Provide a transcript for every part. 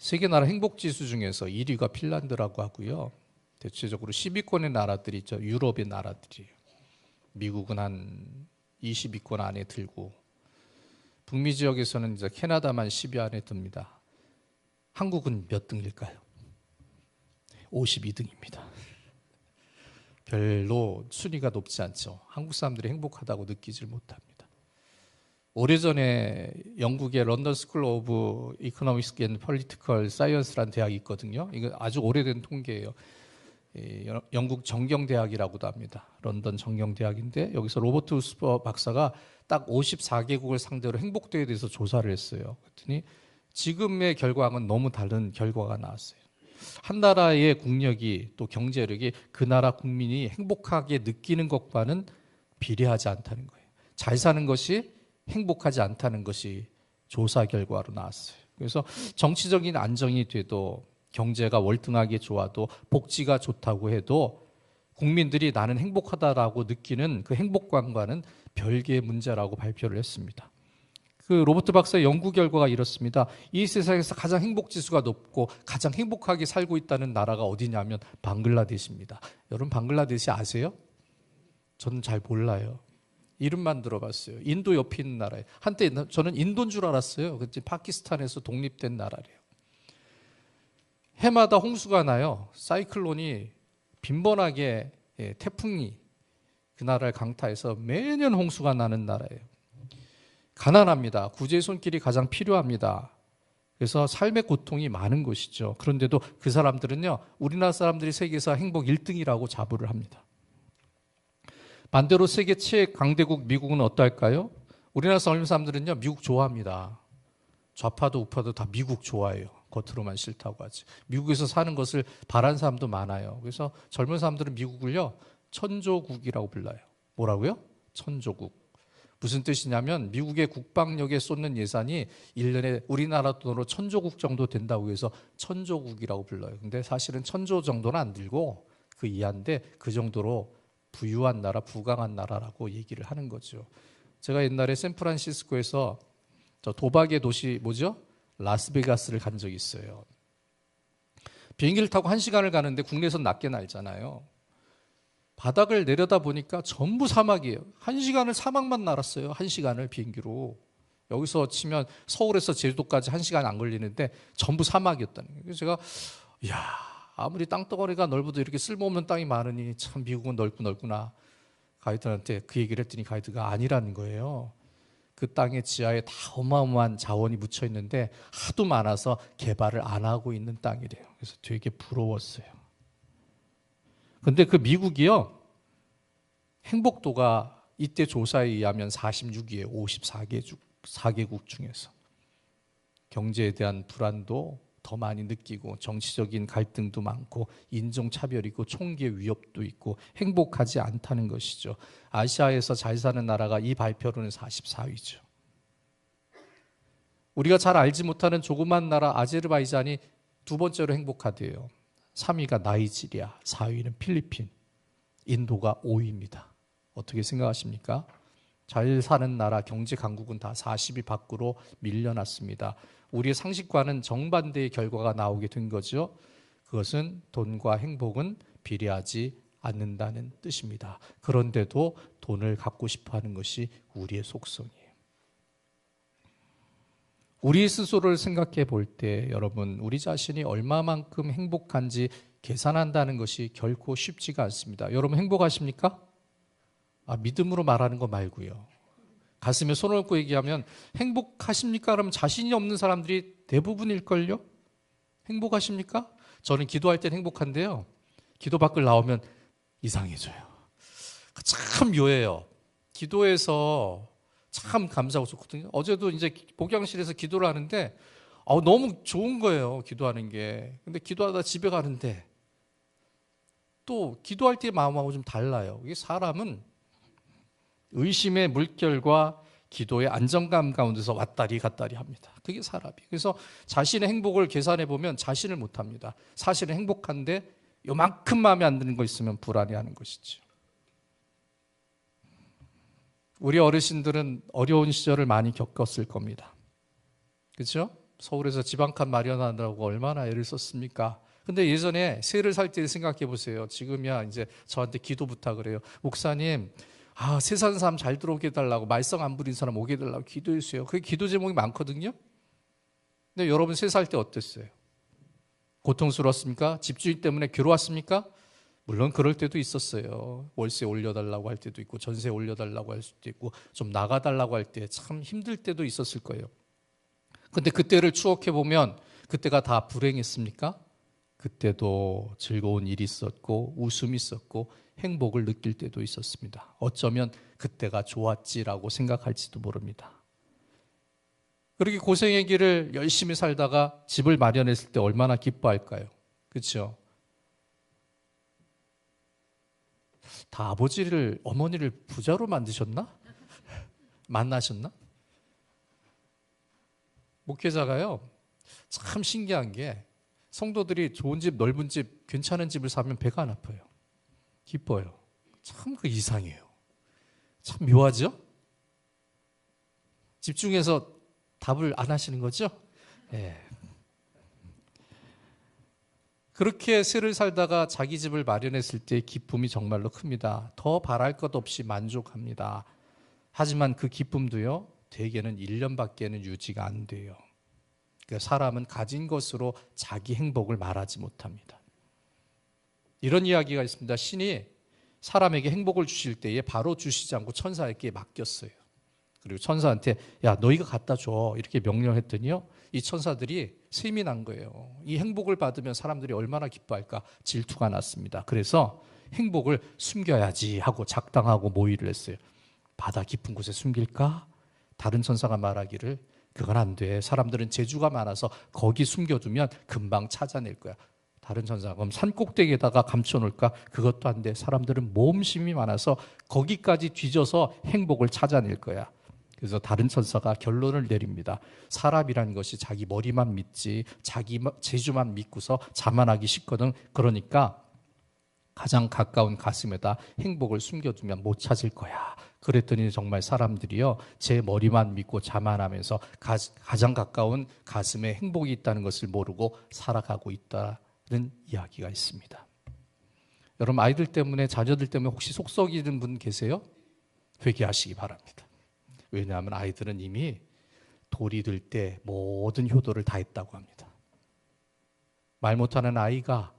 세계 나라 행복 지수 중에서 1위가 핀란드라고 하고요. 대체적으로 10위권의 나라들이 있죠. 유럽의 나라들이에요. 미국은 한 20위권 안에 들고, 북미 지역에서는 이제 캐나다만 10위 안에 듭니다. 한국은 몇 등일까요? 52등입니다. 별로 순위가 높지 않죠. 한국 사람들이 행복하다고 느끼질 못합니다. 오래전에 영국의 런던 스쿨 오브 이코노믹스 앤 폴리티컬 사이언스라는 대학이 있거든요. 이거 아주 오래된 통계예요. 영국 정경대학이라고도 합니다. 런던 정경대학인데 여기서 로버트 우스퍼 박사가 딱 54개국을 상대로 행복도에 대해서 조사를 했어요. 그랬더니 지금의 결과와는 너무 다른 결과가 나왔어요. 한 나라의 국력이 또 경제력이 그 나라 국민이 행복하게 느끼는 것과는 비례하지 않다는 거예요. 잘 사는 것이 행복하지 않다는 것이 조사 결과로 나왔어요. 그래서 정치적인 안정이 돼도 경제가 월등하게 좋아도 복지가 좋다고 해도 국민들이 나는 행복하다라고 느끼는 그 행복감과는 별개의 문제라고 발표를 했습니다. 그 로버트 박사의 연구 결과가 이렇습니다. 이 세상에서 가장 행복 지수가 높고 가장 행복하게 살고 있다는 나라가 어디냐면 방글라데시입니다. 여러분 방글라데시 아세요? 저는 잘 몰라요. 이름만 들어봤어요. 인도 옆에 있는 나라예요. 한때 저는 인도인 줄 알았어요. 그때 파키스탄에서 독립된 나라래요. 해마다 홍수가 나요. 사이클론이 빈번하게 태풍이 그 나라를 강타해서 매년 홍수가 나는 나라예요. 가난합니다. 구제의 손길이 가장 필요합니다. 그래서 삶의 고통이 많은 곳이죠. 그런데도 그 사람들은요, 우리나라 사람들이 세계에서 행복 1등이라고 자부를 합니다. 반대로 세계 최강대국 미국은 어떨까요? 우리나라 사람들은요, 미국 좋아합니다. 좌파도 우파도 다 미국 좋아해요. 겉으로만 싫다고 하지. 미국에서 사는 것을 바라는 사람도 많아요. 그래서 젊은 사람들은 미국을요, 천조국이라고 불러요. 뭐라고요? 천조국. 무슨 뜻이냐면 미국의 국방력에 쏟는 예산이 1년에 우리나라 돈으로 천조국 정도 된다고 해서 천조국이라고 불러요. 근데 사실은 천조 정도는 안 들고 그 이하인데 그 정도로 부유한 나라, 부강한 나라라고 얘기를 하는 거죠. 제가 옛날에 샌프란시스코에서 저 도박의 도시 뭐죠? 라스베가스를 간 적이 있어요. 비행기를 타고 1시간을 가는데 국내에서는 낮게 날잖아요. 바닥을 내려다 보니까 전부 사막이에요. 1시간을 사막만 날았어요. 1시간을 비행기로. 여기서 치면 서울에서 제주도까지 1시간 안 걸리는데 전부 사막이었다는 거예요. 그래서 제가 이야, 아무리 땅덩어리가 넓어도 이렇게 쓸모없는 땅이 많으니 참 미국은 넓구나. 가이드한테 그 얘기를 했더니 가이드가 아니라는 거예요. 그 땅의 지하에 다 어마어마한 자원이 묻혀 있는데 하도 많아서 개발을 안 하고 있는 땅이래요. 그래서 되게 부러웠어요. 근데 그 미국이요, 행복도가 이때 조사에 의하면 46위에 54개국 중에서. 경제에 대한 불안도 더 많이 느끼고 정치적인 갈등도 많고 인종차별이 있고 총기의 위협도 있고 행복하지 않다는 것이죠. 아시아에서 잘 사는 나라가 이 발표로는 44위죠. 우리가 잘 알지 못하는 조그만 나라 아제르바이잔이 두 번째로 행복하대요. 3위가 나이지리아, 4위는 필리핀, 인도가 5위입니다. 어떻게 생각하십니까? 잘 사는 나라 경제 강국은 다 40위 밖으로 밀려났습니다. 우리의 상식과는 정반대의 결과가 나오게 된 거죠. 그것은 돈과 행복은 비례하지 않는다는 뜻입니다. 그런데도 돈을 갖고 싶어 하는 것이 우리의 속성이에요. 우리 스스로를 생각해 볼 때 여러분, 우리 자신이 얼마만큼 행복한지 계산한다는 것이 결코 쉽지가 않습니다. 여러분 행복하십니까? 믿음으로 말하는 거 말고요. 가슴에 손을 얹고 얘기하면 행복하십니까? 그러면 자신이 없는 사람들이 대부분일걸요? 행복하십니까? 저는 기도할 땐 행복한데요. 기도 밖을 나오면 이상해져요. 참 묘해요. 기도에서 참 감사하고 좋거든요. 어제도 이제 복양실에서 기도를 하는데 너무 좋은 거예요. 기도하는 게. 근데 기도하다 집에 가는데 또 기도할 때의 마음하고 좀 달라요. 이게 사람은 의심의 물결과 기도의 안정감 가운데서 왔다리 갔다리 합니다. 그게 사람이. 그래서 자신의 행복을 계산해 보면 자신을 못합니다. 사실은 행복한데 요만큼 마음에 안 드는 거 있으면 불안해하는 것이죠. 우리 어르신들은 어려운 시절을 많이 겪었을 겁니다. 그렇죠? 서울에서 집 한 칸 마련하느라고 얼마나 애를 썼습니까? 근데 예전에 새를 살 때 생각해 보세요. 지금이야 이제 저한테 기도 부탁을 해요. 목사님, 새 사는 사람 잘 들어오게 해달라고, 말썽 안 부린 사람 오게 해달라고 기도해 주세요. 그게 기도 제목이 많거든요. 근데 여러분 새 살 때 어땠어요? 고통스러웠습니까? 집주인 때문에 괴로웠습니까? 물론 그럴 때도 있었어요. 월세 올려달라고 할 때도 있고, 전세 올려달라고 할 수도 있고, 좀 나가달라고 할 때 참 힘들 때도 있었을 거예요. 근데 그때를 추억해 보면 그때가 다 불행했습니까? 그때도 즐거운 일이 있었고, 웃음이 있었고, 행복을 느낄 때도 있었습니다. 어쩌면 그때가 좋았지라고 생각할지도 모릅니다. 그렇게 고생의 길을 열심히 살다가 집을 마련했을 때 얼마나 기뻐할까요? 그렇죠? 다 아버지를, 어머니를 부자로 만드셨나? 만나셨나? 목회자가요, 참 신기한 게 성도들이 좋은 집, 넓은 집, 괜찮은 집을 사면 배가 안 아파요. 기뻐요. 참 그 이상해요. 참 묘하죠? 집중해서 답을 안 하시는 거죠? 예. 그렇게 새를 살다가 자기 집을 마련했을 때 기쁨이 정말로 큽니다. 더 바랄 것 없이 만족합니다. 하지만 그 기쁨도요, 대개는 1년밖에는 유지가 안 돼요. 그러니까 사람은 가진 것으로 자기 행복을 말하지 못합니다. 이런 이야기가 있습니다. 신이 사람에게 행복을 주실 때에 바로 주시지 않고 천사에게 맡겼어요. 그리고 천사한테 야, 너희가 갖다 줘 이렇게 명령했더니요, 이 천사들이 셈이 난 거예요. 이 행복을 받으면 사람들이 얼마나 기뻐할까 질투가 났습니다. 그래서 행복을 숨겨야지 하고 작당하고 모의를 했어요. 바다 깊은 곳에 숨길까? 다른 천사가 말하기를 그건 안 돼. 사람들은 재주가 많아서 거기 숨겨두면 금방 찾아낼 거야. 다른 천사가 그럼 산 꼭대기에다가 감춰놓을까? 그것도 안 돼. 사람들은 모험심이 많아서 거기까지 뒤져서 행복을 찾아낼 거야. 그래서 다른 천사가 결론을 내립니다. 사람이라는 것이 자기 머리만 믿지 자기 재주만 믿고서 자만하기 쉽거든. 그러니까 가장 가까운 가슴에다 행복을 숨겨두면 못 찾을 거야. 그랬더니 정말 사람들이요, 제 머리만 믿고 자만하면서 가장 가까운 가슴에 행복이 있다는 것을 모르고 살아가고 있다는 이야기가 있습니다. 여러분, 아이들 때문에, 자녀들 때문에 혹시 속 썩이는 분 계세요? 회개하시기 바랍니다. 왜냐하면 아이들은 이미 돌이 들 때 모든 효도를 다 했다고 합니다. 말 못하는 아이가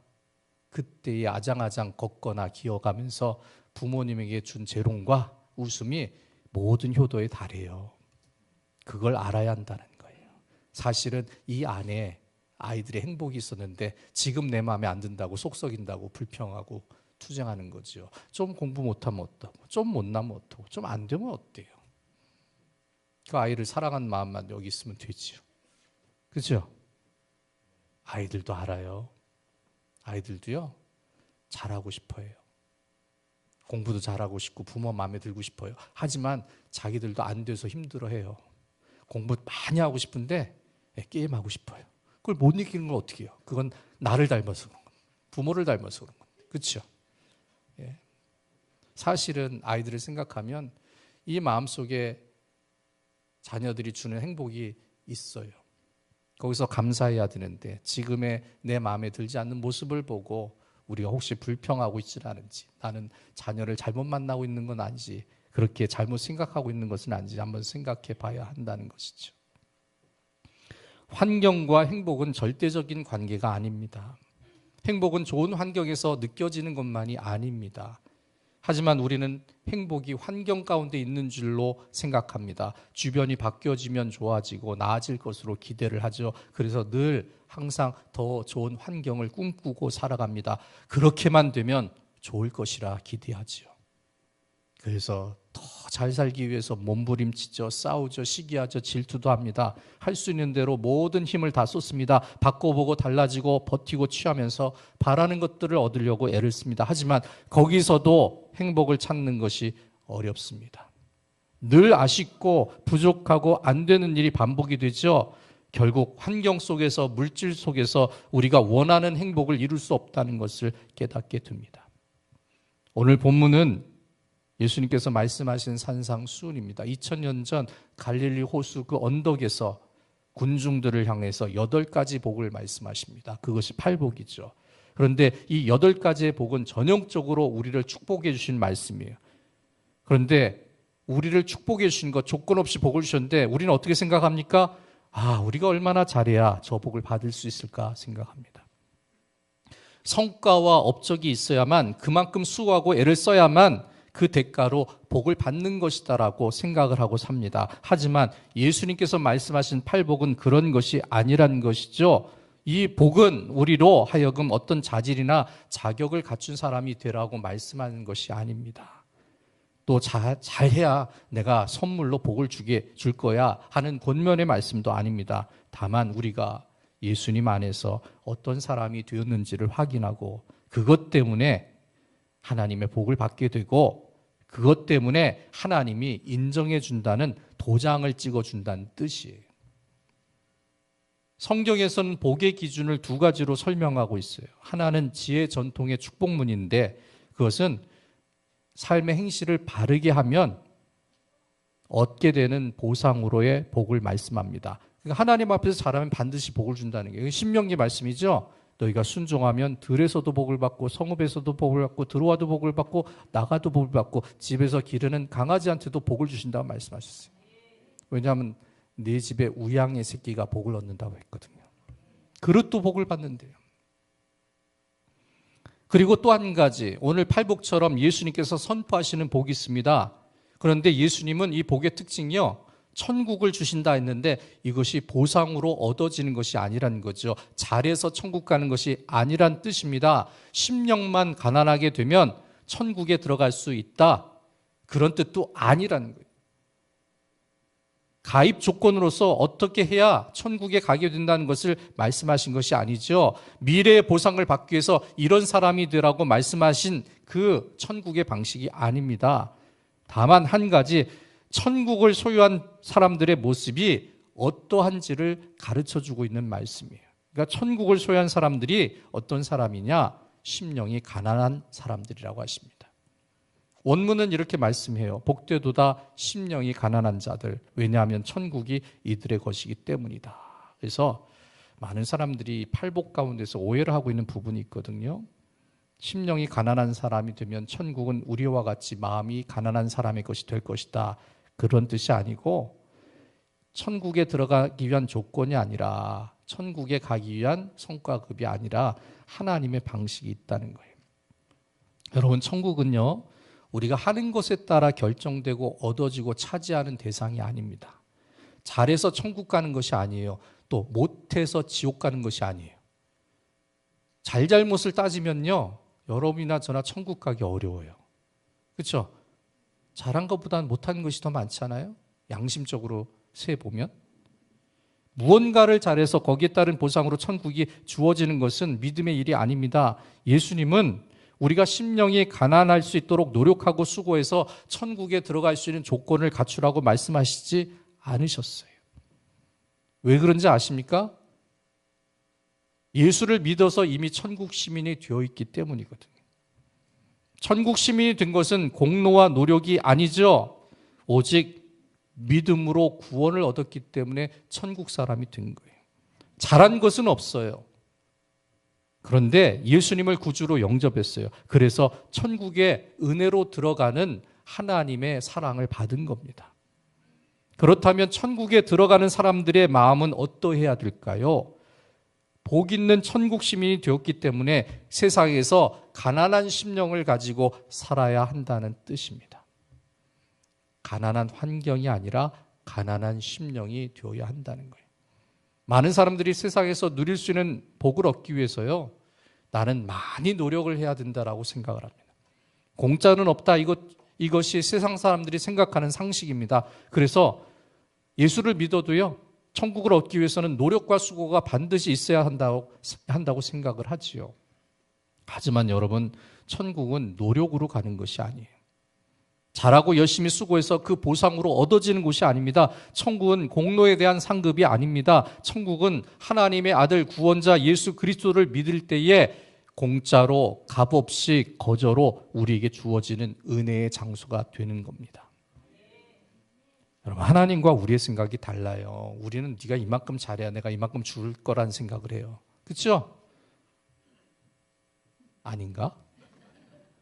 그때의 아장아장 걷거나 기어가면서 부모님에게 준 재롱과 웃음이 모든 효도에 달해요. 그걸 알아야 한다는 거예요. 사실은 이 안에 아이들의 행복이 있었는데 지금 내 마음에 안 든다고 속썩인다고 불평하고 투정하는 거죠. 좀 공부 못하면 어떠고, 좀 못나면 어떠고, 좀 안 되면 어때요? 그 아이를 사랑하는 마음만 여기 있으면 되지요. 그렇죠? 아이들도 알아요. 아이들도요, 잘하고 싶어요. 공부도 잘하고 싶고 부모 마음에 들고 싶어요. 하지만 자기들도 안 돼서 힘들어해요. 공부 많이 하고 싶은데 게임하고 싶어요. 그걸 못 느끼는 건 어떻게 해요? 그건 나를 닮아서 그런 겁니다. 부모를 닮아서 그런 겁니다. 그렇죠? 예. 사실은 아이들을 생각하면 이 마음속에 자녀들이 주는 행복이 있어요. 거기서 감사해야 되는데 지금의 내 마음에 들지 않는 모습을 보고 우리가 혹시 불평하고 있지는 않은지, 나는 자녀를 잘못 만나고 있는 건 아니지, 그렇게 잘못 생각하고 있는 것은 아닌지 한번 생각해 봐야 한다는 것이죠. 환경과 행복은 절대적인 관계가 아닙니다. 행복은 좋은 환경에서 느껴지는 것만이 아닙니다. 하지만 우리는 행복이 환경 가운데 있는 줄로 생각합니다. 주변이 바뀌어지면 좋아지고 나아질 것으로 기대를 하죠. 그래서 늘 항상 더 좋은 환경을 꿈꾸고 살아갑니다. 그렇게만 되면 좋을 것이라 기대하죠. 그래서 더 잘 살기 위해서 몸부림치죠. 싸우죠. 시기하죠. 질투도 합니다. 할 수 있는 대로 모든 힘을 다 쏟습니다. 바꿔보고 달라지고 버티고 취하면서 바라는 것들을 얻으려고 애를 씁니다. 하지만 거기서도 행복을 찾는 것이 어렵습니다. 늘 아쉽고 부족하고 안 되는 일이 반복이 되죠. 결국 환경 속에서, 물질 속에서 우리가 원하는 행복을 이룰 수 없다는 것을 깨닫게 됩니다. 오늘 본문은 예수님께서 말씀하신 산상수훈입니다. 2000년 전 갈릴리 호수 그 언덕에서 군중들을 향해서 8가지 복을 말씀하십니다. 그것이 팔복이죠. 그런데 이 8가지의 복은 전형적으로 우리를 축복해 주신 말씀이에요. 그런데 우리를 축복해 주신 것, 조건 없이 복을 주셨는데 우리는 어떻게 생각합니까? 우리가 얼마나 잘해야 저 복을 받을 수 있을까 생각합니다. 성과와 업적이 있어야만, 그만큼 수고하고 애를 써야만 그 대가로 복을 받는 것이다라고 생각을 하고 삽니다. 하지만 예수님께서 말씀하신 팔복은 그런 것이 아니란 것이죠. 이 복은 우리로 하여금 어떤 자질이나 자격을 갖춘 사람이 되라고 말씀하는 것이 아닙니다. 또 잘해야 내가 선물로 복을 줄 거야 하는 권면의 말씀도 아닙니다. 다만 우리가 예수님 안에서 어떤 사람이 되었는지를 확인하고 그것 때문에 하나님의 복을 받게 되고 그것 때문에 하나님이 인정해 준다는 도장을 찍어 준다는 뜻이에요. 성경에서는 복의 기준을 2가지로 설명하고 있어요. 하나는 지혜 전통의 축복문인데 그것은 삶의 행실을 바르게 하면 얻게 되는 보상으로의 복을 말씀합니다. 그러니까 하나님 앞에서 잘하면 반드시 복을 준다는 게 신명기 말씀이죠. 너희가 순종하면 들에서도 복을 받고 성읍에서도 복을 받고 들어와도 복을 받고 나가도 복을 받고 집에서 기르는 강아지한테도 복을 주신다고 말씀하셨어요. 왜냐하면 내 집에 우양의 새끼가 복을 얻는다고 했거든요. 그릇도 복을 받는데요. 그리고 또 한 가지, 오늘 팔복처럼 예수님께서 선포하시는 복이 있습니다. 그런데 예수님은 이 복의 특징이요, 천국을 주신다 했는데 이것이 보상으로 얻어지는 것이 아니라는 거죠. 잘해서 천국 가는 것이 아니란 뜻입니다. 심령만 가난하게 되면 천국에 들어갈 수 있다, 그런 뜻도 아니라는 거예요. 가입 조건으로서 어떻게 해야 천국에 가게 된다는 것을 말씀하신 것이 아니죠. 미래의 보상을 받기 위해서 이런 사람이 되라고 말씀하신 그 천국의 방식이 아닙니다. 다만 한 가지, 천국을 소유한 사람들의 모습이 어떠한지를 가르쳐주고 있는 말씀이에요. 그러니까 천국을 소유한 사람들이 어떤 사람이냐? 심령이 가난한 사람들이라고 하십니다. 원문은 이렇게 말씀해요. 복되도다 심령이 가난한 자들. 왜냐하면 천국이 이들의 것이기 때문이다. 그래서 많은 사람들이 팔복 가운데서 오해를 하고 있는 부분이 있거든요. 심령이 가난한 사람이 되면 천국은 우리와 같이 마음이 가난한 사람의 것이 될 것이다, 그런 뜻이 아니고, 천국에 들어가기 위한 조건이 아니라, 천국에 가기 위한 성과급이 아니라 하나님의 방식이 있다는 거예요. 여러분, 천국은요, 우리가 하는 것에 따라 결정되고 얻어지고 차지하는 대상이 아닙니다. 잘해서 천국 가는 것이 아니에요. 또 못해서 지옥 가는 것이 아니에요. 잘잘못을 따지면요, 여러분이나 저나 천국 가기 어려워요. 그렇죠? 잘한 것보다는 못한 것이 더 많잖아요. 양심적으로 세보면. 무언가를 잘해서 거기에 따른 보상으로 천국이 주어지는 것은 믿음의 일이 아닙니다. 예수님은 우리가 심령이 가난할 수 있도록 노력하고 수고해서 천국에 들어갈 수 있는 조건을 갖추라고 말씀하시지 않으셨어요. 왜 그런지 아십니까? 예수를 믿어서 이미 천국 시민이 되어 있기 때문이거든요. 천국 시민이 된 것은 공로와 노력이 아니죠. 오직 믿음으로 구원을 얻었기 때문에 천국 사람이 된 거예요. 잘한 것은 없어요. 그런데 예수님을 구주로 영접했어요. 그래서 천국에 은혜로 들어가는 하나님의 사랑을 받은 겁니다. 그렇다면 천국에 들어가는 사람들의 마음은 어떠해야 될까요? 복 있는 천국 시민이 되었기 때문에 세상에서 가난한 심령을 가지고 살아야 한다는 뜻입니다. 가난한 환경이 아니라 가난한 심령이 되어야 한다는 거예요. 많은 사람들이 세상에서 누릴 수 있는 복을 얻기 위해서요, 나는 많이 노력을 해야 된다라고 생각을 합니다. 공짜는 없다, 이것이 세상 사람들이 생각하는 상식입니다. 그래서 예수를 믿어도요, 천국을 얻기 위해서는 노력과 수고가 반드시 있어야 한다고 생각을 하지요. 하지만 여러분, 천국은 노력으로 가는 것이 아니에요. 잘하고 열심히 수고해서 그 보상으로 얻어지는 곳이 아닙니다. 천국은 공로에 대한 상급이 아닙니다. 천국은 하나님의 아들 구원자 예수 그리스도를 믿을 때에 공짜로 값없이 거저로 우리에게 주어지는 은혜의 장소가 되는 겁니다. 여러분, 하나님과 우리의 생각이 달라요. 우리는 네가 이만큼 잘해야 내가 이만큼 줄 거란 생각을 해요. 그렇죠? 아닌가?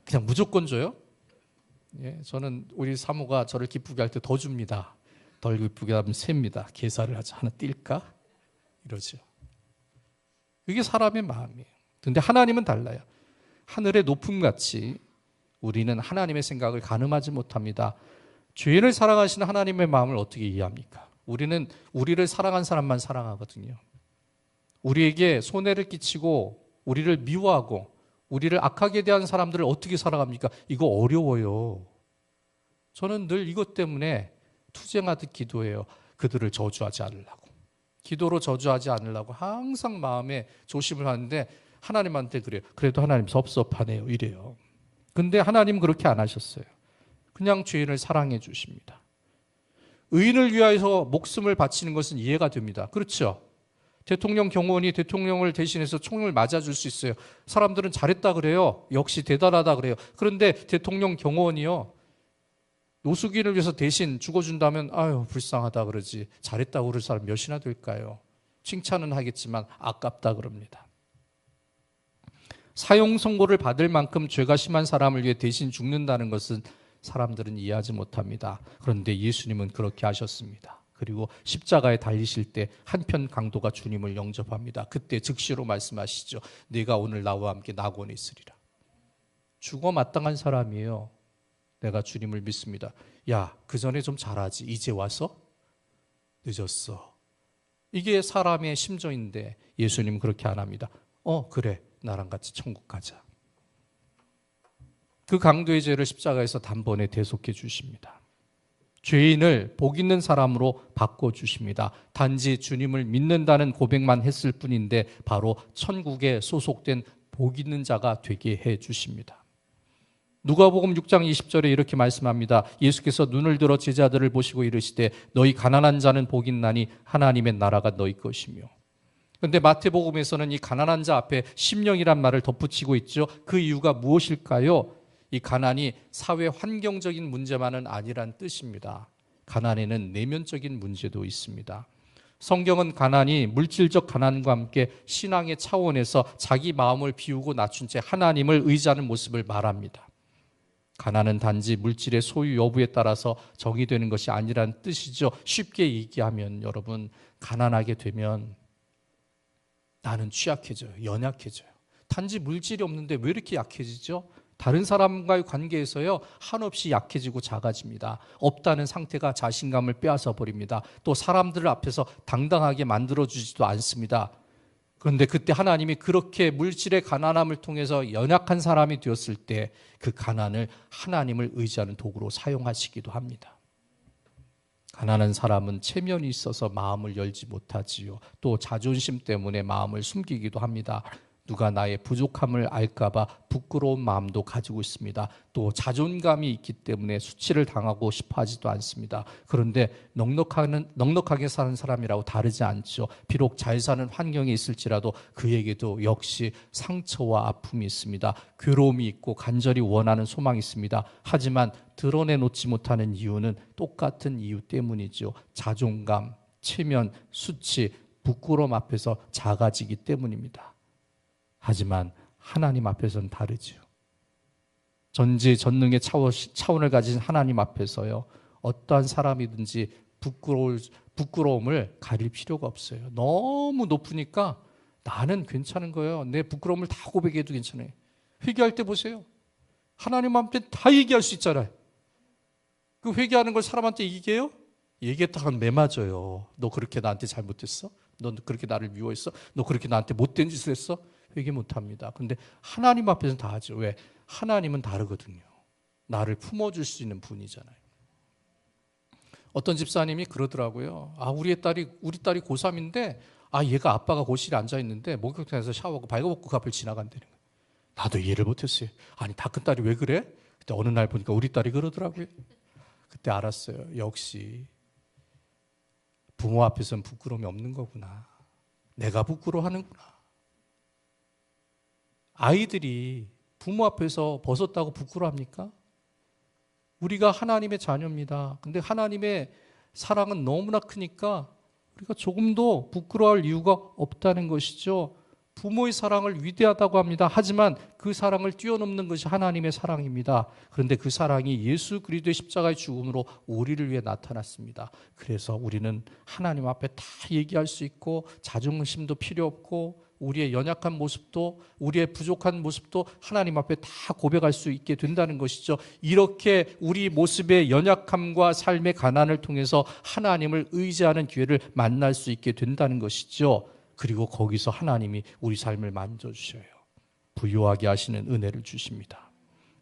그냥 무조건 줘요? 예, 저는 우리 사모가 저를 기쁘게 할 때 더 줍니다. 덜 기쁘게 하면 셉니다. 계산을 하자. 하나 뛸까? 이러죠. 그게 사람의 마음이에요. 근데 하나님은 달라요. 하늘의 높음같이 우리는 하나님의 생각을 가늠하지 못합니다. 죄인을 사랑하시는 하나님의 마음을 어떻게 이해합니까? 우리는 우리를 사랑한 사람만 사랑하거든요. 우리에게 손해를 끼치고 우리를 미워하고 우리를 악하게 대한 사람들을 어떻게 사랑합니까? 이거 어려워요. 저는 늘 이것 때문에 투쟁하듯 기도해요. 그들을 저주하지 않으려고. 기도로 저주하지 않으려고 항상 마음에 조심을 하는데 하나님한테 그래요. 그래도 하나님 섭섭하네요. 이래요. 근데 하나님 그렇게 안 하셨어요. 그냥 죄인을 사랑해 주십니다. 의인을 위하여서 목숨을 바치는 것은 이해가 됩니다. 그렇죠? 대통령 경호원이 대통령을 대신해서 총을 맞아줄 수 있어요. 사람들은 잘했다 그래요. 역시 대단하다 그래요. 그런데 대통령 경호원이요. 노숙인을 위해서 대신 죽어준다면 아유 불쌍하다 그러지. 잘했다고 그럴 사람 몇이나 될까요? 칭찬은 하겠지만 아깝다 그럽니다. 사형 선고를 받을 만큼 죄가 심한 사람을 위해 대신 죽는다는 것은 사람들은 이해하지 못합니다. 그런데 예수님은 그렇게 하셨습니다. 그리고 십자가에 달리실 때 한편 강도가 주님을 영접합니다. 그때 즉시로 말씀하시죠. 네가 오늘 나와 함께 낙원에 있으리라. 죽어 마땅한 사람이에요. 내가 주님을 믿습니다. 야, 그 전에 좀 잘하지. 이제 와서? 늦었어. 이게 사람의 심정인데 예수님은 그렇게 안 합니다. 그래. 나랑 같이 천국 가자. 그 강도의 죄를 십자가에서 단번에 대속해 주십니다. 죄인을 복 있는 사람으로 바꿔주십니다. 단지 주님을 믿는다는 고백만 했을 뿐인데 바로 천국에 소속된 복 있는 자가 되게 해주십니다. 누가복음 6장 20절에 이렇게 말씀합니다. 예수께서 눈을 들어 제자들을 보시고 이르시되 너희 가난한 자는 복 있나니 하나님의 나라가 너희 것이며. 그런데 마태복음에서는 이 가난한 자 앞에 심령이란 말을 덧붙이고 있죠. 그 이유가 무엇일까요? 이 가난이 사회 환경적인 문제만은 아니란 뜻입니다. 가난에는 내면적인 문제도 있습니다. 성경은 가난이 물질적 가난과 함께 신앙의 차원에서 자기 마음을 비우고 낮춘 채 하나님을 의지하는 모습을 말합니다. 가난은 단지 물질의 소유 여부에 따라서 정의되는 것이 아니란 뜻이죠. 쉽게 얘기하면 여러분, 가난하게 되면 나는 취약해져요. 연약해져요. 단지 물질이 없는데 왜 이렇게 약해지죠? 다른 사람과의 관계에서요, 한없이 약해지고 작아집니다. 없다는 상태가 자신감을 빼앗아 버립니다. 또 사람들 앞에서 당당하게 만들어주지도 않습니다. 그런데 그때 하나님이 그렇게 물질의 가난함을 통해서 연약한 사람이 되었을 때 그 가난을 하나님을 의지하는 도구로 사용하시기도 합니다. 가난한 사람은 체면이 있어서 마음을 열지 못하지요. 또 자존심 때문에 마음을 숨기기도 합니다. 누가 나의 부족함을 알까봐 부끄러운 마음도 가지고 있습니다. 또 자존감이 있기 때문에 수치를 당하고 싶어 하지도 않습니다. 그런데 넉넉하게 사는 사람이라고 다르지 않죠. 비록 잘 사는 환경에 있을지라도 그에게도 역시 상처와 아픔이 있습니다. 괴로움이 있고 간절히 원하는 소망이 있습니다. 하지만 드러내놓지 못하는 이유는 똑같은 이유 때문이죠. 자존감, 체면, 수치, 부끄러움 앞에서 작아지기 때문입니다. 하지만 하나님 앞에서는 다르죠. 전지전능의 차원을 가진 하나님 앞에서요, 어떠한 사람이든지 부끄러움을 가릴 필요가 없어요. 너무 높으니까 나는 괜찮은 거예요. 내 부끄러움을 다 고백해도 괜찮아요. 회개할 때 보세요. 하나님 앞에 다 얘기할 수 있잖아요. 그 회개하는 걸 사람한테 얘기해요? 얘기했다간 매맞아요. 너 그렇게 나한테 잘못했어? 너 그렇게 나를 미워했어? 너 그렇게 나한테 못된 짓을 했어? 회개 못합니다. 그런데 하나님 앞에서는 다 하죠. 왜? 하나님은 다르거든요. 나를 품어줄 수 있는 분이잖아요. 어떤 집사님이 그러더라고요. 우리 딸이 고3인데 얘가 아빠가 고실에 앉아있는데 목욕탕에서 샤워하고 발가벗고 그 앞을 지나간다는 거예요. 나도 이해를 못했어요. 아니 다 큰 딸이 왜 그래? 그때 어느 날 보니까 우리 딸이 그러더라고요. 그때 알았어요. 역시 부모 앞에서는 부끄러움이 없는 거구나. 내가 부끄러워하는구나. 아이들이 부모 앞에서 벗었다고 부끄러워합니까? 우리가 하나님의 자녀입니다. 근데 하나님의 사랑은 너무나 크니까 우리가 조금도 부끄러워할 이유가 없다는 것이죠. 부모의 사랑을 위대하다고 합니다. 하지만 그 사랑을 뛰어넘는 것이 하나님의 사랑입니다. 그런데 그 사랑이 예수 그리스도의 십자가의 죽음으로 우리를 위해 나타났습니다. 그래서 우리는 하나님 앞에 다 얘기할 수 있고 자존심도 필요 없고 우리의 연약한 모습도 우리의 부족한 모습도 하나님 앞에 다 고백할 수 있게 된다는 것이죠. 이렇게 우리 모습의 연약함과 삶의 가난을 통해서 하나님을 의지하는 기회를 만날 수 있게 된다는 것이죠. 그리고 거기서 하나님이 우리 삶을 만져주셔요. 부유하게 하시는 은혜를 주십니다.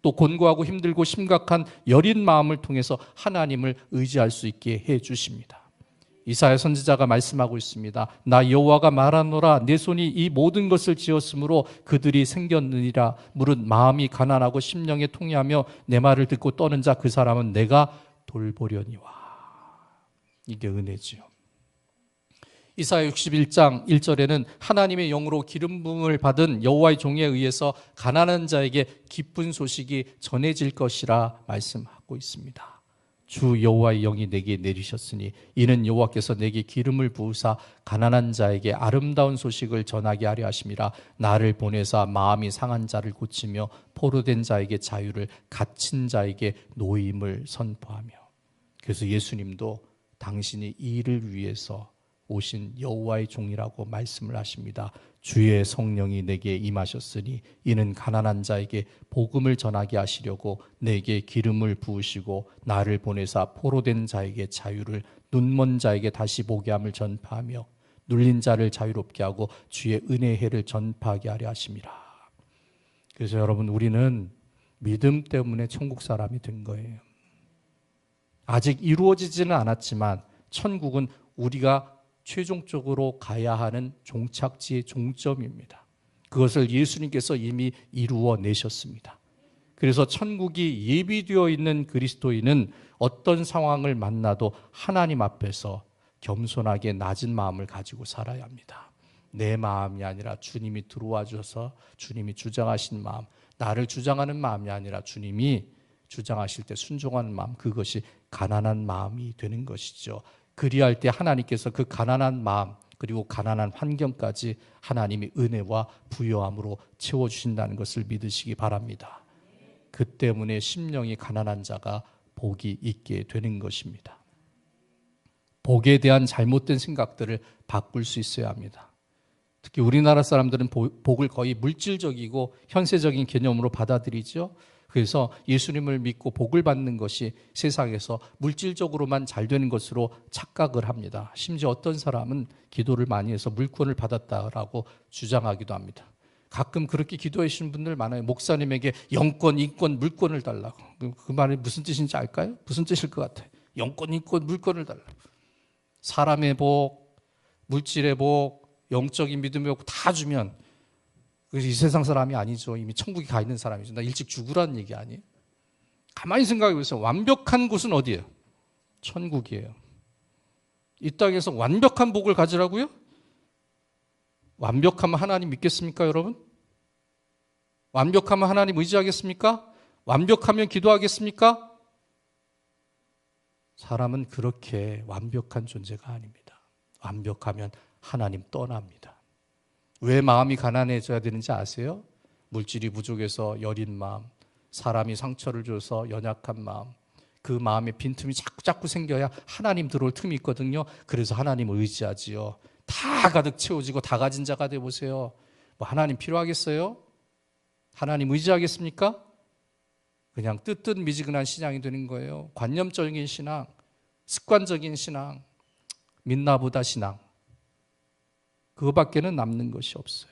또 곤고하고 힘들고 심각한 여린 마음을 통해서 하나님을 의지할 수 있게 해주십니다. 이사야 선지자가 말씀하고 있습니다. 나 여호와가 말하노라 내 손이 이 모든 것을 지었으므로 그들이 생겼느니라. 무릇 마음이 가난하고 심령에 통회하며 내 말을 듣고 떠는 자 그 사람은 내가 돌보려니와. 이게 은혜지요. 이사야 61장 1절에는 하나님의 영으로 기름 부음을 받은 여호와의 종에 의해서 가난한 자에게 기쁜 소식이 전해질 것이라 말씀하고 있습니다. 주 여호와의 영이 내게 내리셨으니 이는 여호와께서 내게 기름을 부으사 가난한 자에게 아름다운 소식을 전하게 하려 하심이라. 나를 보내사 마음이 상한 자를 고치며 포로된 자에게 자유를, 갇힌 자에게 노임을 선포하며. 그래서 예수님도 당신이 이 일을 위해서 오신 여호와의 종이라고 말씀을 하십니다. 주의 성령이 내게 임하셨으니 이는 가난한 자에게 복음을 전하게 하시려고 내게 기름을 부으시고 나를 보내사 포로된 자에게 자유를, 눈먼 자에게 다시 보게 함을 전파하며 눌린 자를 자유롭게 하고 주의 은혜의 해를 전파하게 하려 하심이라. 그래서 여러분, 우리는 믿음 때문에 천국 사람이 된 거예요. 아직 이루어지지는 않았지만 천국은 우리가 최종적으로 가야 하는 종착지의 종점입니다. 그것을 예수님께서 이미 이루어내셨습니다. 그래서 천국이 예비되어 있는 그리스도인은 어떤 상황을 만나도 하나님 앞에서 겸손하게 낮은 마음을 가지고 살아야 합니다. 내 마음이 아니라 주님이 들어와 주셔서 주님이 주장하신 마음, 나를 주장하는 마음이 아니라 주님이 주장하실 때 순종하는 마음, 그것이 가난한 마음이 되는 것이죠. 그리할 때 하나님께서 그 가난한 마음 그리고 가난한 환경까지 하나님이 은혜와 부요함으로 채워주신다는 것을 믿으시기 바랍니다. 그 때문에 심령이 가난한 자가 복이 있게 되는 것입니다. 복에 대한 잘못된 생각들을 바꿀 수 있어야 합니다. 특히 우리나라 사람들은 복을 거의 물질적이고 현세적인 개념으로 받아들이죠. 그래서 예수님을 믿고 복을 받는 것이 세상에서 물질적으로만 잘 되는 것으로 착각을 합니다. 심지어 어떤 사람은 기도를 많이 해서 물권을 받았다라고 주장하기도 합니다. 가끔 그렇게 기도하시는 분들 많아요. 목사님에게 영권, 인권, 물권을 달라고. 그 말이 무슨 뜻인지 알까요? 무슨 뜻일 것 같아요? 영권, 인권, 물권을 달라고. 사람의 복, 물질의 복, 영적인 믿음의 복 다 주면 그래서 이 세상 사람이 아니죠. 이미 천국에 가 있는 사람이죠. 나 일찍 죽으라는 얘기 아니에요. 가만히 생각해 보세요. 완벽한 곳은 어디예요? 천국이에요. 이 땅에서 완벽한 복을 가지라고요? 완벽하면 하나님 믿겠습니까, 여러분? 완벽하면 하나님 의지하겠습니까? 완벽하면 기도하겠습니까? 사람은 그렇게 완벽한 존재가 아닙니다. 완벽하면 하나님 떠납니다. 왜 마음이 가난해져야 되는지 아세요? 물질이 부족해서 여린 마음, 사람이 상처를 줘서 연약한 마음, 그 마음에 빈틈이 자꾸 생겨야 하나님 들어올 틈이 있거든요. 그래서 하나님을 의지하지요. 다 가득 채워지고 다 가진 자가 되어보세요. 뭐 하나님 필요하겠어요? 하나님 의지하겠습니까? 그냥 뜨뜻미지근한 신앙이 되는 거예요. 관념적인 신앙, 습관적인 신앙, 믿나보다 신앙, 그거밖에는 남는 것이 없어요.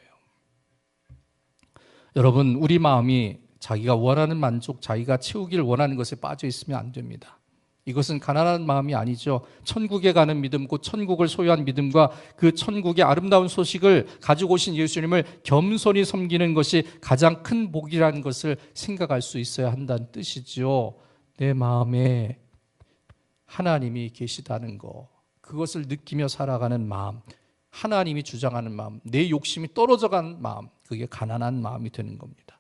여러분, 우리 마음이 자기가 원하는 만족, 자기가 채우기를 원하는 것에 빠져 있으면 안 됩니다. 이것은 가난한 마음이 아니죠. 천국에 가는 믿음, 곧 천국을 소유한 믿음과 그 천국의 아름다운 소식을 가지고 오신 예수님을 겸손히 섬기는 것이 가장 큰 복이라는 것을 생각할 수 있어야 한다는 뜻이죠. 내 마음에 하나님이 계시다는 것, 그것을 느끼며 살아가는 마음, 하나님이 주장하는 마음, 내 욕심이 떨어져가는 마음, 그게 가난한 마음이 되는 겁니다.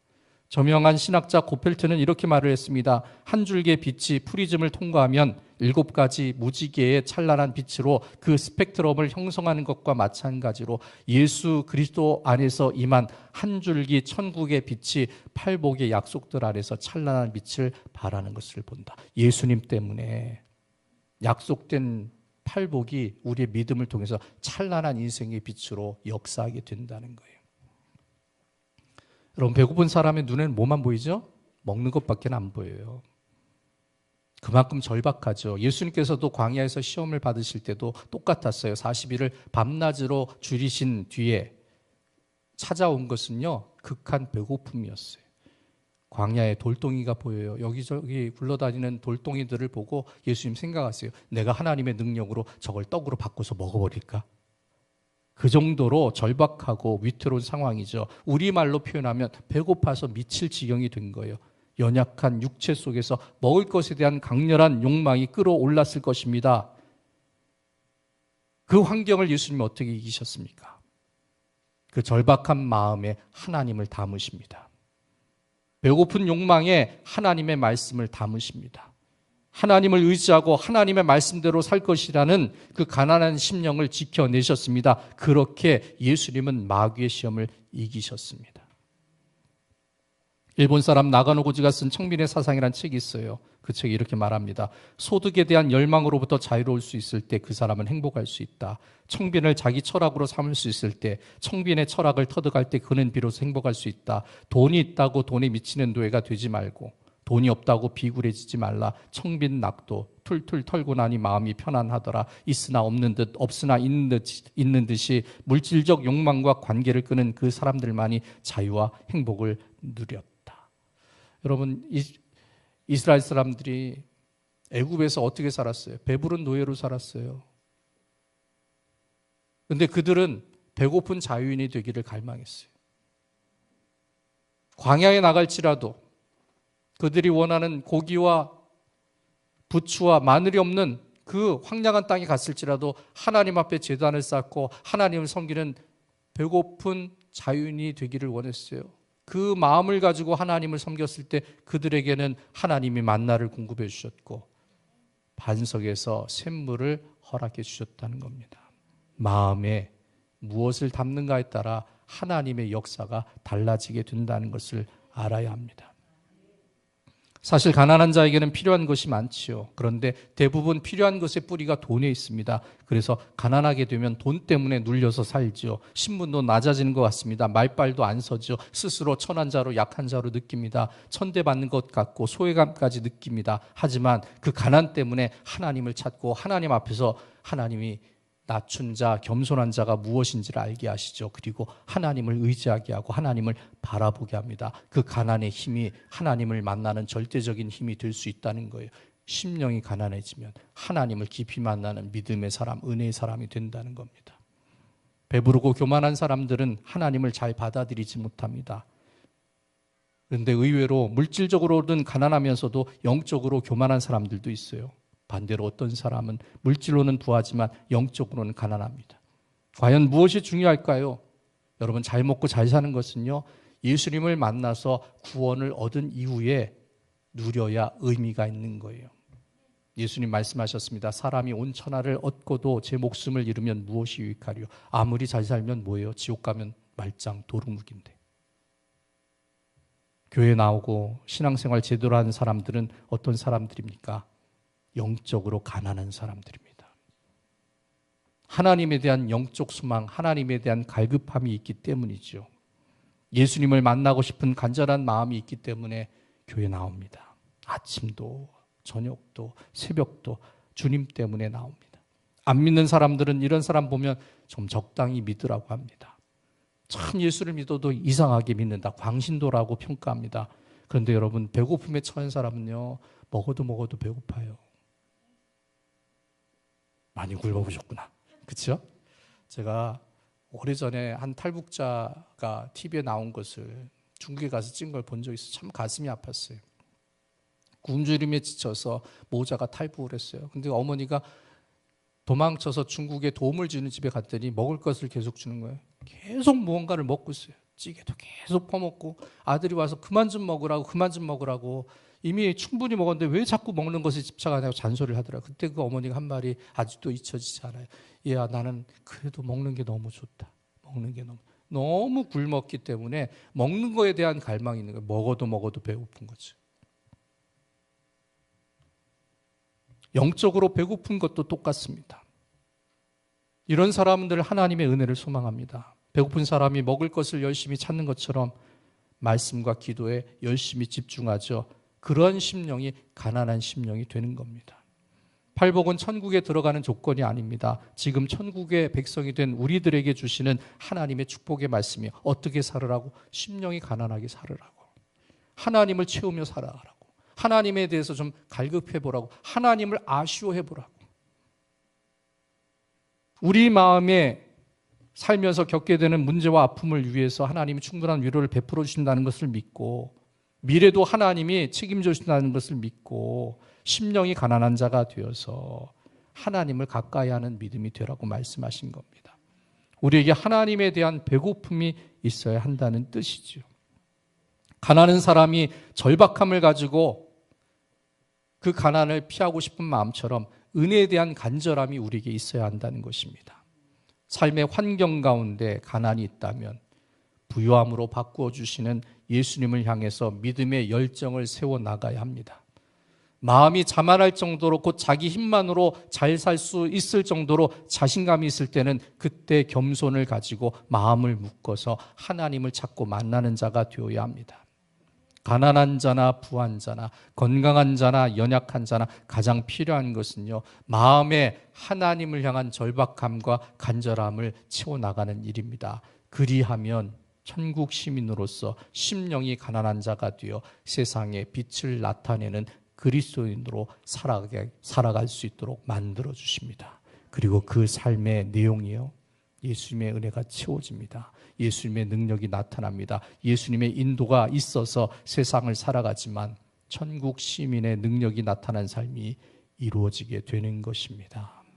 저명한 신학자 고펠트는 이렇게 말을 했습니다. 한 줄기의 빛이 프리즘을 통과하면 7가지 무지개의 찬란한 빛으로 그 스펙트럼을 형성하는 것과 마찬가지로 예수 그리스도 안에서 임한 한 줄기 천국의 빛이 팔복의 약속들 안에서 찬란한 빛을 발하는 것을 본다. 예수님 때문에 약속된 팔복이 우리의 믿음을 통해서 찬란한 인생의 빛으로 역사하게 된다는 거예요. 여러분, 배고픈 사람의 눈에는 뭐만 보이죠? 먹는 것밖에 안 보여요. 그만큼 절박하죠. 예수님께서도 광야에서 시험을 받으실 때도 똑같았어요. 40일을 밤낮으로 줄이신 뒤에 찾아온 것은요, 극한 배고픔이었어요. 광야에 돌덩이가 보여요. 여기저기 굴러다니는 돌덩이들을 보고 예수님 생각하세요. 내가 하나님의 능력으로 저걸 떡으로 바꿔서 먹어버릴까? 그 정도로 절박하고 위태로운 상황이죠. 우리말로 표현하면 배고파서 미칠 지경이 된 거예요. 연약한 육체 속에서 먹을 것에 대한 강렬한 욕망이 끌어올랐을 것입니다. 그 환경을 예수님이 어떻게 이기셨습니까? 그 절박한 마음에 하나님을 담으십니다. 배고픈 욕망에 하나님의 말씀을 담으십니다. 하나님을 의지하고 하나님의 말씀대로 살 것이라는 그 가난한 심령을 지켜내셨습니다. 그렇게 예수님은 마귀의 시험을 이기셨습니다. 일본 사람 나가노 고지가 쓴 청빈의 사상이라는 책이 있어요. 그 책이 이렇게 말합니다. 소득에 대한 열망으로부터 자유로울 수 있을 때 그 사람은 행복할 수 있다. 청빈을 자기 철학으로 삼을 수 있을 때, 청빈의 철학을 터득할 때 그는 비로소 행복할 수 있다. 돈이 있다고 돈에 미치는 노예가 되지 말고, 돈이 없다고 비굴해지지 말라. 청빈 낙도 툴툴 털고 나니 마음이 편안하더라. 있으나 없는 듯 없으나 있는 듯이 물질적 욕망과 관계를 끄는 그 사람들만이 자유와 행복을 누렸다. 여러분, 이스라엘 사람들이 애굽에서 어떻게 살았어요? 배부른 노예로 살았어요. 그런데 그들은 배고픈 자유인이 되기를 갈망했어요. 광야에 나갈지라도 그들이 원하는 고기와 부추와 마늘이 없는 그 황량한 땅에 갔을지라도 하나님 앞에 제단을 쌓고 하나님을 섬기는 배고픈 자유인이 되기를 원했어요. 그 마음을 가지고 하나님을 섬겼을 때 그들에게는 하나님이 만나를 공급해 주셨고 반석에서 샘물을 허락해 주셨다는 겁니다. 마음에 무엇을 담는가에 따라 하나님의 역사가 달라지게 된다는 것을 알아야 합니다. 사실 가난한 자에게는 필요한 것이 많지요. 그런데 대부분 필요한 것의 뿌리가 돈에 있습니다. 그래서 가난하게 되면 돈 때문에 눌려서 살지요. 신분도 낮아지는 것 같습니다. 말빨도 안 서죠. 스스로 천한 자로 약한 자로 느낍니다. 천대받는 것 같고 소외감까지 느낍니다. 하지만 그 가난 때문에 하나님을 찾고 하나님 앞에서 하나님이 낮춘 자, 겸손한 자가 무엇인지를 알게 하시죠. 그리고 하나님을 의지하게 하고 하나님을 바라보게 합니다. 그 가난의 힘이 하나님을 만나는 절대적인 힘이 될 수 있다는 거예요. 심령이 가난해지면 하나님을 깊이 만나는 믿음의 사람, 은혜의 사람이 된다는 겁니다. 배부르고 교만한 사람들은 하나님을 잘 받아들이지 못합니다. 그런데 의외로 물질적으로는 가난하면서도 영적으로 교만한 사람들도 있어요. 반대로 어떤 사람은 물질로는 부하지만 영적으로는 가난합니다. 과연 무엇이 중요할까요? 여러분, 잘 먹고 잘 사는 것은요, 예수님을 만나서 구원을 얻은 이후에 누려야 의미가 있는 거예요. 예수님 말씀하셨습니다. 사람이 온 천하를 얻고도 제 목숨을 잃으면 무엇이 유익하리요? 아무리 잘 살면 뭐예요? 지옥 가면 말짱 도루묵인데. 교회 나오고 신앙생활 제대로 하는 사람들은 어떤 사람들입니까? 영적으로 가난한 사람들입니다. 하나님에 대한 영적 소망, 하나님에 대한 갈급함이 있기 때문이죠. 예수님을 만나고 싶은 간절한 마음이 있기 때문에 교회 나옵니다. 아침도 저녁도 새벽도 주님 때문에 나옵니다. 안 믿는 사람들은 이런 사람 보면 좀 적당히 믿으라고 합니다. 참 예수를 믿어도 이상하게 믿는다, 광신도라고 평가합니다. 그런데 여러분, 배고픔에 처한 사람은요, 먹어도 배고파요. 많이 굶어보셨구나. 그렇죠? 제가 오래전에 한 탈북자가 TV에 나온 것을 중국에 가서 찍은 걸 본 적이 있어요. 참 가슴이 아팠어요. 굶주림에 지쳐서 모자가 탈북을 했어요. 근데 어머니가 도망쳐서 중국에 도움을 주는 집에 갔더니 먹을 것을 계속 주는 거예요. 계속 무언가를 먹고 있어요. 찌개도 계속 퍼먹고 아들이 와서 그만 좀 먹으라고 이미 충분히 먹었는데 왜 자꾸 먹는 것에 집착하냐고 잔소리를 하더라고요. 그때 그 어머니가 한 말이 아직도 잊혀지지 않아요. 얘야, 나는 그래도 먹는 게 너무 좋다. 먹는 게 너무 굶었기 때문에 먹는 거에 대한 갈망이 있는 거예요. 먹어도 배고픈 거죠. 영적으로 배고픈 것도 똑같습니다. 이런 사람들 하나님의 은혜를 소망합니다. 배고픈 사람이 먹을 것을 열심히 찾는 것처럼 말씀과 기도에 열심히 집중하죠. 그런 심령이 가난한 심령이 되는 겁니다. 팔복은 천국에 들어가는 조건이 아닙니다. 지금 천국의 백성이 된 우리들에게 주시는 하나님의 축복의 말씀이 어떻게 살으라고? 심령이 가난하게 살으라고. 하나님을 채우며 살아가라고. 하나님에 대해서 좀 갈급해보라고. 하나님을 아쉬워해보라고. 우리 마음에 살면서 겪게 되는 문제와 아픔을 위해서 하나님이 충분한 위로를 베풀어 주신다는 것을 믿고 미래도 하나님이 책임져 주신다는 것을 믿고 심령이 가난한 자가 되어서 하나님을 가까이 하는 믿음이 되라고 말씀하신 겁니다. 우리에게 하나님에 대한 배고픔이 있어야 한다는 뜻이죠. 가난한 사람이 절박함을 가지고 그 가난을 피하고 싶은 마음처럼 은혜에 대한 간절함이 우리에게 있어야 한다는 것입니다. 삶의 환경 가운데 가난이 있다면 부유함으로 바꾸어 주시는 예수님을 향해서 믿음의 열정을 세워 나가야 합니다. 마음이 자만할 정도로 곧 자기 힘만으로 잘 살 수 있을 정도로 자신감이 있을 때는 그때 겸손을 가지고 마음을 묶어서 하나님을 찾고 만나는 자가 되어야 합니다. 가난한 자나 부한 자나 건강한 자나 연약한 자나 가장 필요한 것은요, 마음에 하나님을 향한 절박함과 간절함을 채워나가는 일입니다. 그리하면 천국 시민으로서 심령이 가난한 자가 되어 세상에 빛을 나타내는 그리스도인으로 살아갈 수 있도록 만들어 주십니다. 그리고 그 삶의 내용이요, 예수님의 은혜가 채워집니다. 예수님의 능력이 나타납니다. 예수님의 인도가 있어서 세상을 살아가지만 천국 시민의 능력이 나타난 삶이 이루어지게 되는 것입니다.